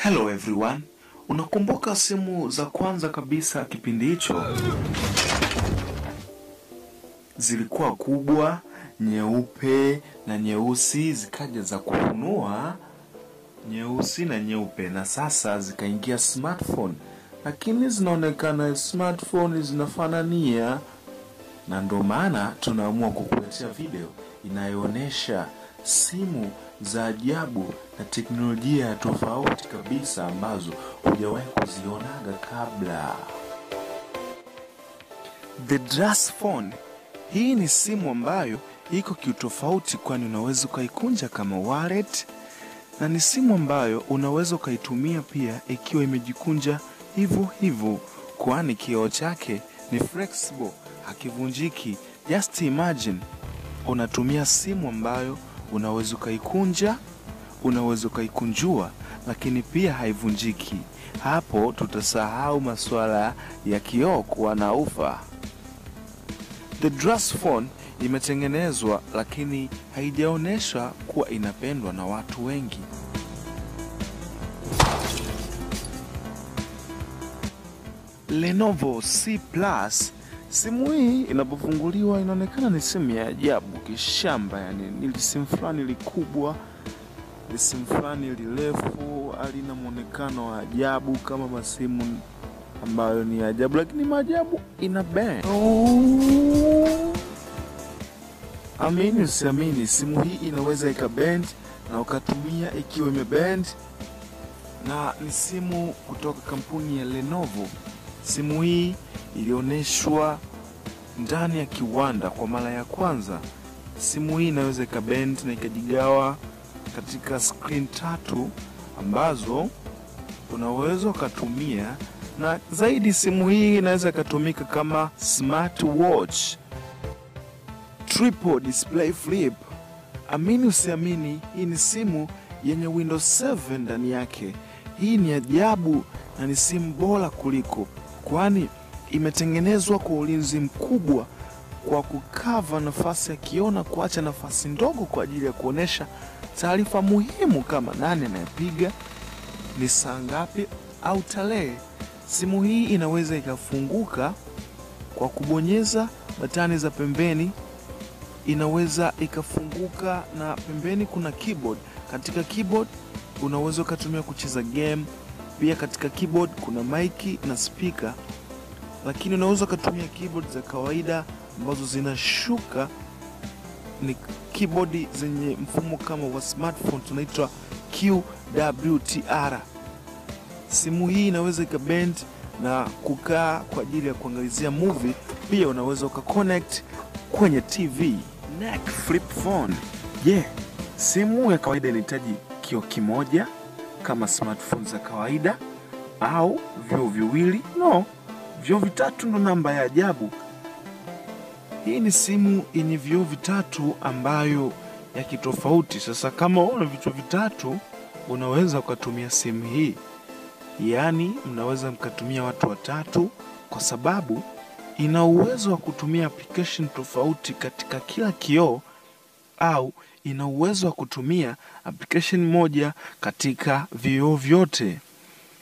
Hello everyone. Unakumbuka simu za kwanza kabisa kipindi hicho? Zilikuwa kubwa, nyeupe na nyeusi, zikaja za kununua nyeusi na nyeupe, na sasa zikaingia smartphone. Lakini zinaonekana smartphone zinafanania, na ndo maana tunaamua kukuletea video inayoonyesha simu za ajabu na teknolojia tofauti kabisa ambazo hujawahi kuzionaga kabla. The Dress Phone. Hii ni simu ambayo iko kiutofauti, kwani unaweza ukaikunja kama wallet, na ni simu ambayo unaweza ukaitumia pia ikiwa imejikunja hivyo hivyo, kwani kioo chake ni flexible, hakivunjiki. Just imagine unatumia simu ambayo unaweza ukaikunja, unaweza ukaikunjua, lakini pia haivunjiki. Hapo tutasahau masuala ya kioo kuwa na ufa. The Dress Phone imetengenezwa lakini haijaonesha kuwa inapendwa na watu wengi. Lenovo C+. Simu hii inapofunguliwa inaonekana ni simu ya ajabu kishamba, yani ni simu fulani likubwa, ni simu fulani lirefu, halina muonekano wa ajabu kama masimu ambayo ni ajabu, lakini maajabu ina bend. Amini usiamini, simu hii inaweza ikabend na ukatumia ikiwa imebend, na ni simu kutoka kampuni ya Lenovo. Simu hii ilioneshwa ndani ya kiwanda kwa mara ya kwanza. Simu hii inaweza ikabend na ikajigawa katika screen 3 ambazo unaweza ukatumia, na zaidi simu hii inaweza ikatumika kama smartwatch. Triple display flip. Amini usiamini, hii ni simu yenye Windows 7 ndani yake. Hii ni ajabu na ni simu bora kuliko, kwani imetengenezwa kwa ulinzi mkubwa kwa kukava nafasi ya kioo na kuacha nafasi ndogo kwa ajili ya kuonesha taarifa muhimu kama nani anayepiga, ni saa ngapi au tarehe. Simu hii inaweza ikafunguka kwa kubonyeza batani za pembeni, inaweza ikafunguka na pembeni kuna keyboard. Katika keyboard unaweza ukatumia kucheza game, pia katika keyboard kuna mic na speaker, lakini unaweza kutumia keyboard za kawaida ambazo zinashuka, ni keyboard zenye mfumo kama wa smartphone, tunaitwa QWTR. Simu hii inaweza ikabend na kukaa kwa ajili ya kuangalizia movie, pia unaweza ukaconnect kwenye TV. Neck flip phone. Simu ya kawaida inahitaji kioo kimoja kama smartphone za kawaida, au vioo viwili? No, vioo vitatu ndo namba ya ajabu. Hii ni simu yenye vioo vitatu ambayo ya kitofauti. Sasa kama una vichwa vitatu, unaweza ukatumia simu hii, yani mnaweza mkatumia watu watatu, kwa sababu ina uwezo wa kutumia application tofauti katika kila kioo, au ina uwezo wa kutumia application moja katika vioo vyote.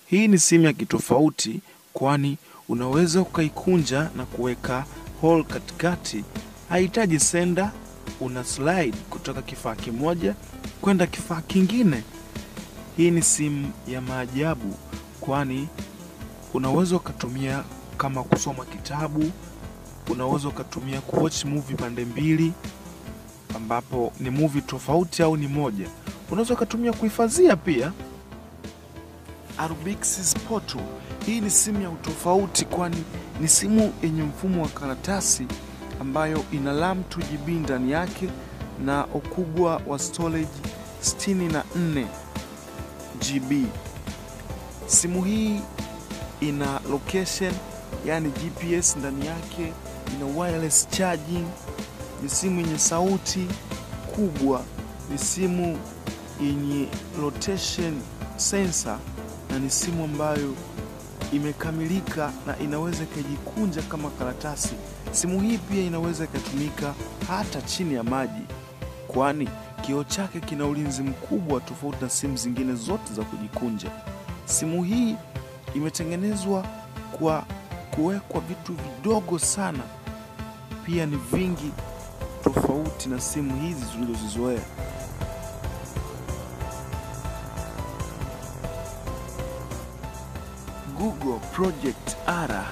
Hii ni simu ya kitofauti, kwani unaweza ukaikunja na kuweka hole katikati. Haihitaji sender, una slide kutoka kifaa kimoja kwenda kifaa kingine. Hii ni simu ya maajabu, kwani unaweza ukatumia kama kusoma kitabu, unaweza ukatumia kuwatch movie pande mbili, ambapo ni movie tofauti au ni moja. Unaweza ukatumia kuhifadhia pia. Rubix Poto. Hii ni simu ya utofauti, kwani ni simu yenye mfumo wa karatasi ambayo ina RAM 2GB ndani yake na ukubwa wa storage 64 GB. Simu hii ina location, yani GPS ndani yake, ina wireless charging, ni simu yenye sauti kubwa, ni simu yenye rotation sensor, na ni simu ambayo imekamilika na inaweza kujikunja kama karatasi. Simu hii pia inaweza kutumika hata chini ya maji, kwani kioo chake kina ulinzi mkubwa tofauti na simu zingine zote za kujikunja. Simu hii imetengenezwa kwa kuwekwa vitu vidogo sana, pia ni vingi tofauti na simu hizi tulizozizoea. Google Project R.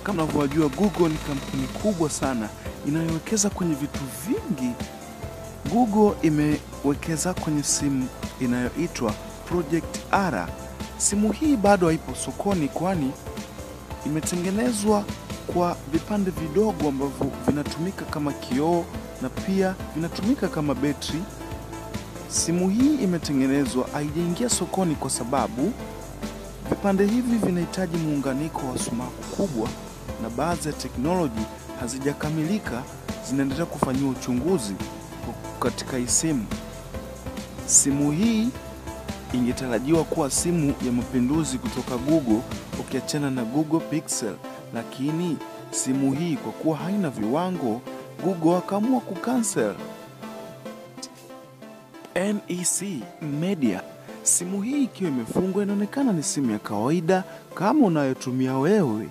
Kama unavyojua, Google ni kampuni kubwa sana inayowekeza kwenye vitu vingi. Google imewekeza kwenye simu inayoitwa Project R. Simu hii bado haipo sokoni, kwani imetengenezwa kwa vipande vidogo ambavyo vinatumika kama kioo na pia vinatumika kama betri. Simu hii imetengenezwa, haijaingia sokoni kwa sababu vipande hivi vinahitaji muunganiko wa sumaku kubwa na baadhi ya teknoloji hazijakamilika, zinaendelea kufanyiwa uchunguzi katika hii simu. Simu hii ingetarajiwa kuwa simu ya mapinduzi kutoka Google ukiachana na Google Pixel, lakini simu hii kwa kuwa haina viwango, Google akaamua kucancel. NEC Media. Simu hii ikiwa imefungwa inaonekana ni simu ya kawaida kama unayotumia wewe,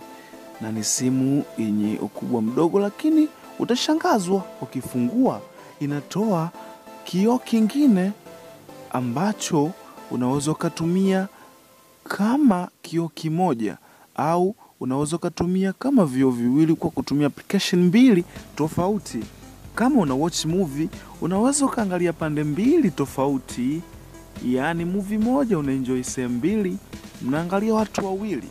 na ni simu yenye ukubwa mdogo, lakini utashangazwa ukifungua inatoa kioo kingine ambacho unaweza kutumia kama kioo kimoja au unaweza kutumia kama vioo viwili kwa kutumia application mbili tofauti. Kama una watch movie, unaweza kuangalia pande mbili tofauti. Yaani movie moja unaenjoy sehemu mbili, mnaangalia watu wawili.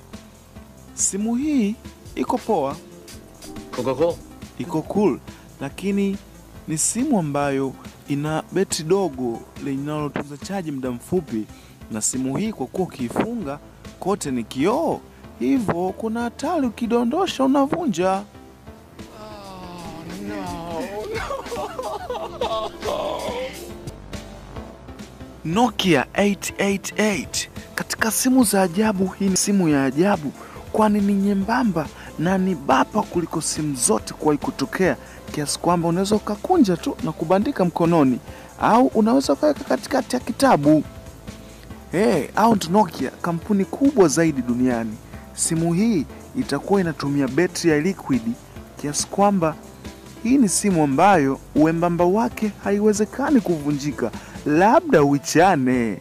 Simu hii iko poa, iko cool, lakini ni simu ambayo ina betri dogo linalotunza chaji muda mfupi, na simu hii kwa kuwa ukiifunga kote ni kioo, hivyo kuna hatari ukidondosha unavunja. Nokia 888. Katika simu za ajabu, hii ni simu ya ajabu, kwani ni nyembamba na ni bapa kuliko simu zote kuwahi kutokea, kiasi kwamba unaweza ukakunja tu na kubandika mkononi, au unaweza kuweka katikati ya kitabu. Au Nokia, kampuni kubwa zaidi duniani. Simu hii itakuwa inatumia betri ya liquid, kiasi kwamba hii ni simu ambayo uembamba wake haiwezekani kuvunjika, labda uichane.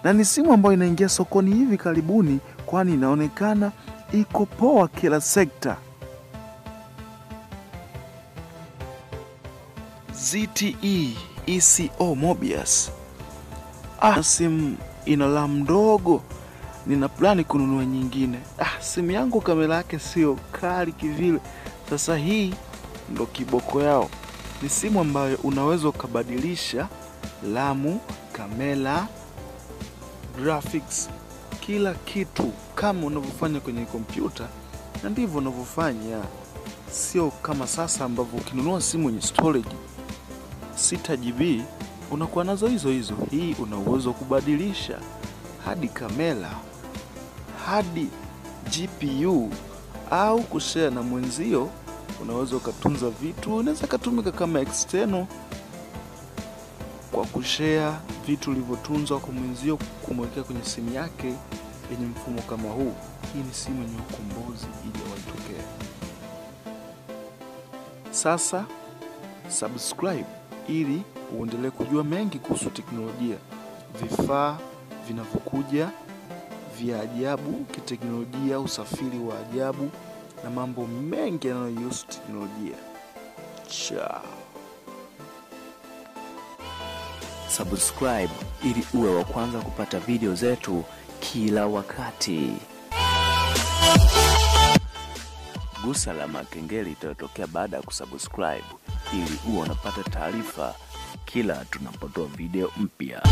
Na ni simu ambayo inaingia sokoni hivi karibuni, kwani inaonekana iko poa kila sekta. ZTE ECO Mobius. Simu ina RAM ndogo, nina plani kununua nyingine. Simu yangu kamera yake sio kali kivile. Sasa hii ndo kiboko yao. Ni simu ambayo unaweza ukabadilisha RAM, kamera, graphics, kila kitu kama unavyofanya kwenye kompyuta, na ndivyo unavyofanya. Sio kama sasa ambavyo ukinunua simu yenye storage 6GB unakuwa nazo hizo. Hii una uwezo kubadilisha hadi kamera, hadi GPU, au kushare na mwenzio. Unaweza ukatunza vitu, unaweza kutumika kama external kwa kushare vitu ulivyotunza kwa mwenzio, kumwekea kwenye simu yake yenye mfumo kama huu. Hii ni simu yenye ukombozi ijawahi tokea. Sasa subscribe ili uendelee kujua mengi kuhusu teknolojia, vifaa vinavyokuja vya ajabu kiteknolojia, usafiri wa ajabu na mambo mengi yanayohusu teknolojia. Ciao. Subscribe ili uwe wa kwanza kupata video zetu kila wakati. Gusa alama ya kengele itatokea baada ya kusubscribe ili uwe unapata taarifa kila tunapotoa video mpya.